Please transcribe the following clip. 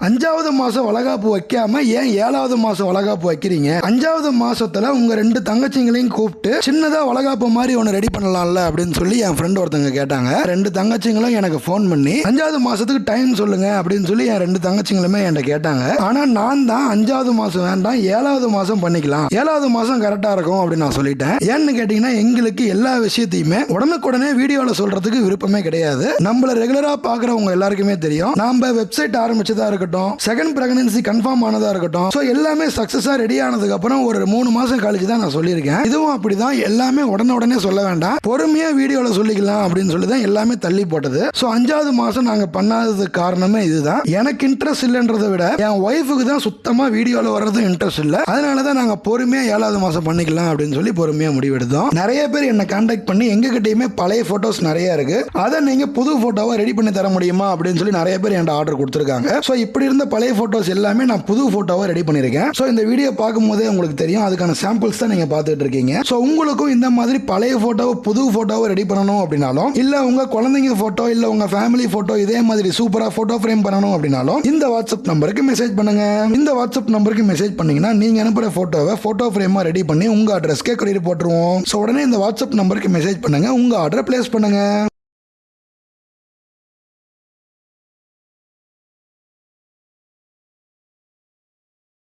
5வது மாசம் வளகாப்பு வைக்காம ஏன் 7வது மாசம் வளகாப்பு வைக்கிறீங்க? 5வது மாசத்துல உங்க 2 தங்கச்சிங்களையும் கூப்பிட்டு சின்னதா வளகாப்பு மாதிரி ஒன்று ரெடி பண்ணலாம்ல அப்படின்னு சொல்லி என் ஃப்ரெண்ட் ஒருத்தங்க கேட்டாங்க. 2 தங்கச்சிங்களும் எனக்கு ஃபோன் பண்ணி 5வது மாசத்துக்கு டைம் சொல்லுங்க அப்படின்னு சொல்லி என் 2 தங்கச்சிங்களுமே என்கிட்ட கேட்டாங்க. ஆனா நான் தான் 5வது மாசம் வேண்டாம் 7வது மாசம் பண்ணிக்கலாம், 7வது மாசம் கரெக்டா இருக்கும் அப்படின்னு நான் சொல்லிட்டேன். ஏன்னு கேட்டீங்கன்னா எங்களுக்கு எல்லா விஷயத்தையுமே உடனுக்குடனே வீடியோல சொல்றதுக்கு விருப்பமே கிடையாது. நம்மள ரெகுலரா பாக்குறவங்க எல்லாருக்குமே தெரியும், நாம வெப்சைட் ஆரம்பிச்சதா இருக்கட்டும், செகண்ட் பிரெக்னன்சி கன்ஃபார்ம் ஆனதா இருக்கட்டும், சோ எல்லாமே சக்சஸா ரெடி ஆனதுக்கு அப்புறம் ஒரு 3 மாசம் கழிச்சு தான் நான் சொல்லியிருக்கேன். இதுவும் அப்படிதான், எல்லாமே உடனே சொல்ல வேண்டாம், பொறுமையா வீடியோல சொல்லிக்கலாம் அப்படின்னு சொல்லி தான் எல்லாமே தள்ளி போட்டது. சோ 5வது மாசம் நாங்க பண்ணாததுக்கு காரணமே இதுதான். எனக்கு இன்ட்ரெஸ்ட் இல்லைன்றதை விட என் ஒய்ஃபுக்கு தான் சுத்தமா வீடியோல வர்றது இன்ட்ரெஸ்ட் இல்ல. அதனாலதான் நாங்க பொறுமையா 7வது மாசம் பண்ணிக்கலாம் அப்படின்னு சொல்லி பொறுமையா முடிவெடுத்தோம். நிறைய பேர் என்ன கான்டாக்ட் பண்ணி எங்க கிட்டயுமே பழைய போட்டோஸ் நிறைய இருக்கு, அதை நீங்க புது போட்டோவா ரெடி பண்ணி தர முடியுமா அப்படின்னு சொல்லி நிறைய பேர் என்கிட்ட ஆர்டர் கொடுத்துருக்காங்க. சோ இப்படி இருந்த பழைய போட்டோஸ் எல்லாமே நான் புது போட்டோவா ரெடி பண்ணிருக்கேன். சோ இந்த வீடியோ பார்க்கும் போதே உங்களுக்கு தெரியும், அதுக்கான சாம்பிள்ஸ் தான் நீங்க பார்த்துட்டு இருக்கீங்க. சோ உங்களுக்கும் இந்த மாதிரி பழைய போட்டோவை புது போட்டோவை ரெடி பண்ணணும் அப்படின்னாலும், இல்ல உங்க குழந்தைங்க போட்டோ இல்ல உங்க ஃபேமிலி போட்டோ இதே மாதிரி சூப்பரா போட்டோ ஃப்ரேம் பண்ணணும் அப்படின்னாலும் இந்த வாட்ஸ்அப் நம்பருக்கு மெசேஜ் பண்ணுங்க. இந்த வாட்ஸ்அப் நம்பருக்கு மெசேஜ் பண்ணீங்கன்னா நீங்க அனுப்புற போட்டோவை போட்டோ ஃப்ரேமா ரெடி பண்ணி உங்க அட்ரஸ்க்கே கொரியர் போட்டுருவோம். சோ உடனே இந்த வாட்ஸ்அப் நம்பருக்கு மெசேஜ் பண்ணுங்க, உங்க ஆர்டரை பிளேஸ் பண்ணுங்க.